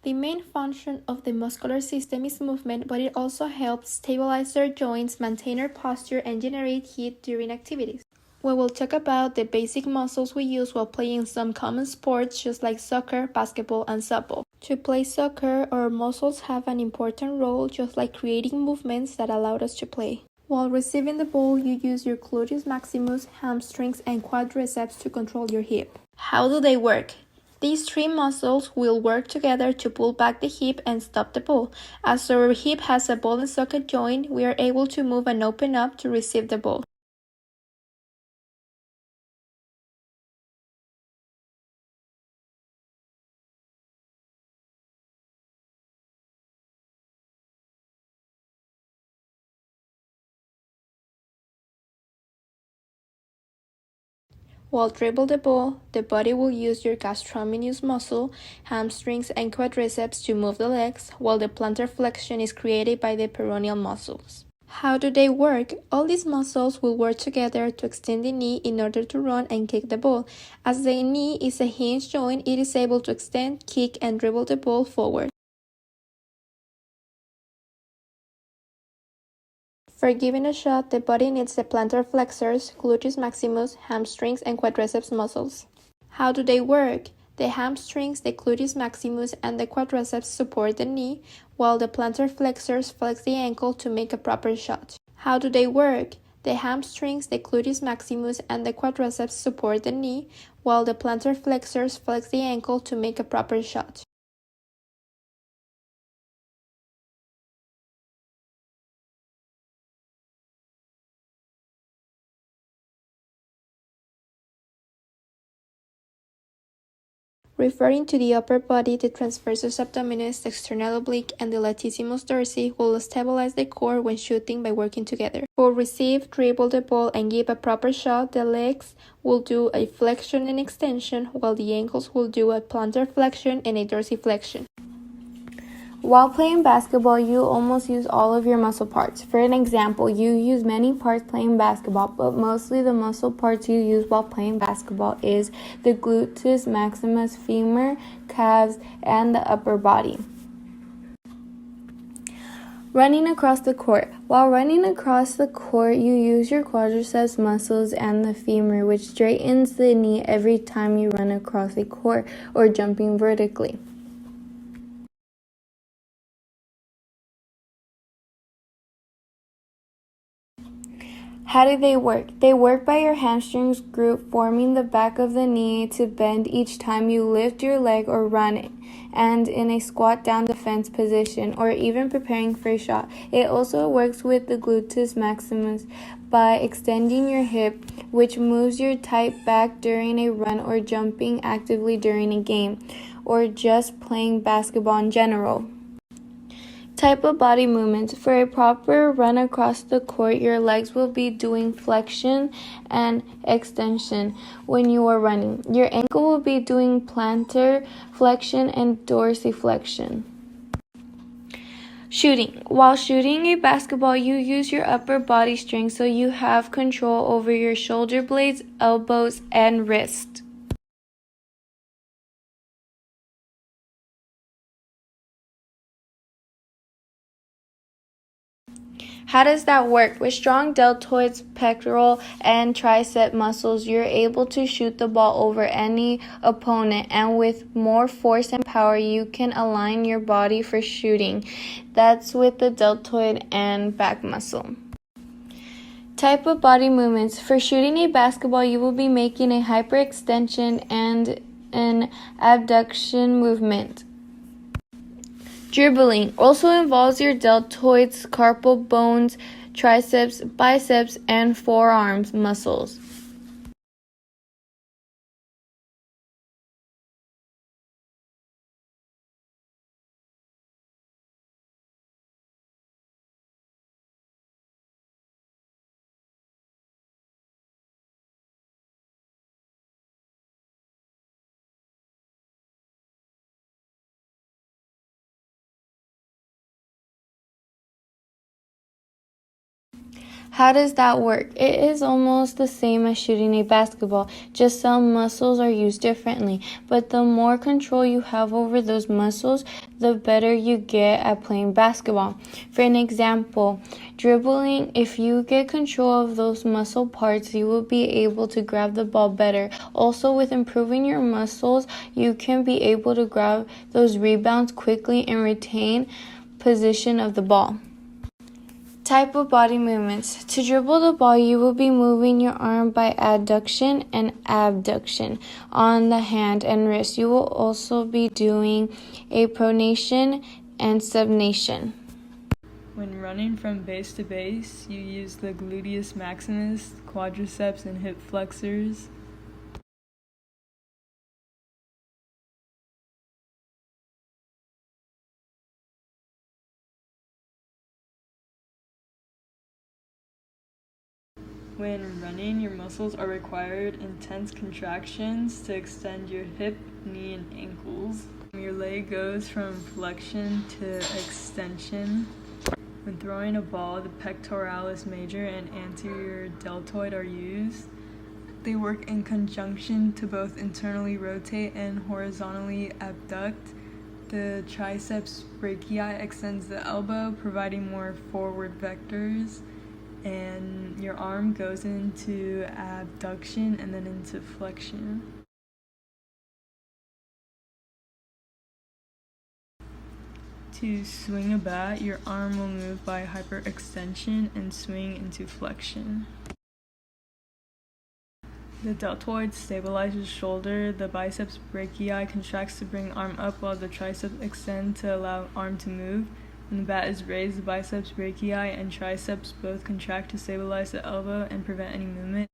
The main function of the muscular system is movement, but it also helps stabilize our joints, maintain our posture, and generate heat during activities. We will talk about the basic muscles we use while playing some common sports just like soccer, basketball, and softball. To play soccer, our muscles have an important role just like creating movements that allow us to play. While receiving the ball, you use your gluteus maximus, hamstrings, and quadriceps to control your hip. How do they work? These three muscles will work together to pull back the hip and stop the ball. As our hip has a ball and socket joint, we are able to move and open up to receive the ball. While dribble the ball, the body will use your gastrocnemius muscle, hamstrings, and quadriceps to move the legs, while the plantar flexion is created by the peroneal muscles. How do they work? All these muscles will work together to extend the knee in order to run and kick the ball. As the knee is a hinge joint, it is able to extend, kick, and dribble the ball forward. For giving a shot, the body needs the plantar flexors, gluteus maximus, hamstrings, and quadriceps muscles. How do they work? The hamstrings, the gluteus maximus, and the quadriceps support the knee, while the plantar flexors flex the ankle to make a proper shot. How do they work? The hamstrings, the gluteus maximus, and the quadriceps support the knee, while the plantar flexors flex the ankle to make a proper shot. Referring to the upper body, the transversus abdominis, the external oblique, and the latissimus dorsi will stabilize the core when shooting by working together. For receive, dribble the ball, and give a proper shot, the legs will do a flexion and extension, while the ankles will do a plantar flexion and a dorsiflexion. While playing basketball, you almost use all of your muscle parts. For an example, you use many parts playing basketball, but mostly the muscle parts you use while playing basketball is the gluteus maximus, femur, calves, and the upper body. Running across the court. While running across the court, you use your quadriceps muscles and the femur, which straightens the knee every time you run across the court or jumping vertically. How do they work? They work by your hamstrings group forming the back of the knee to bend each time you lift your leg or run, and in a squat down defense position, or even preparing for a shot. It also works with the gluteus maximus by extending your hip, which moves your tight back during a run or jumping actively during a game, or just playing basketball in general. Type of body movements. For a proper run across the court, your legs will be doing flexion and extension when you are running. Your ankle will be doing plantar flexion and dorsiflexion. Shooting. While shooting a basketball, you use your upper body strength so you have control over your shoulder blades, elbows, and wrist. How does that work? With strong deltoids, pectoral, and tricep muscles, you're able to shoot the ball over any opponent, and with more force and power, you can align your body for shooting. That's with the deltoid and back muscle. Type of body movements. For shooting a basketball, you will be making a hyperextension and an abduction movement. Dribbling also involves your deltoids, carpal bones, triceps, biceps, and forearms muscles. How does that work? It is almost the same as shooting a basketball, just some muscles are used differently. But the more control you have over those muscles, the better you get at playing basketball. For an example, dribbling, if you get control of those muscle parts, you will be able to grab the ball better. Also, with improving your muscles, you can be able to grab those rebounds quickly and retain position of the ball. Type of body movements. To dribble the ball, you will be moving your arm by adduction and abduction on the hand and wrist. You will also be doing a pronation and subnation. When running from base to base, you use the gluteus maximus, quadriceps, and hip flexors. When running, your muscles are required intense contractions to extend your hip, knee, and ankles. Your leg goes from flexion to extension. When throwing a ball, the pectoralis major and anterior deltoid are used. They work in conjunction to both internally rotate and horizontally abduct. The triceps brachii extends the elbow, providing more forward vectors. And your arm goes into abduction and then into flexion. To swing a bat, your arm will move by hyperextension and swing into flexion. The deltoid stabilizes shoulder, the biceps brachii contracts to bring arm up while the triceps extend to allow arm to move. When the bat is raised, the biceps brachii and triceps both contract to stabilize the elbow and prevent any movement.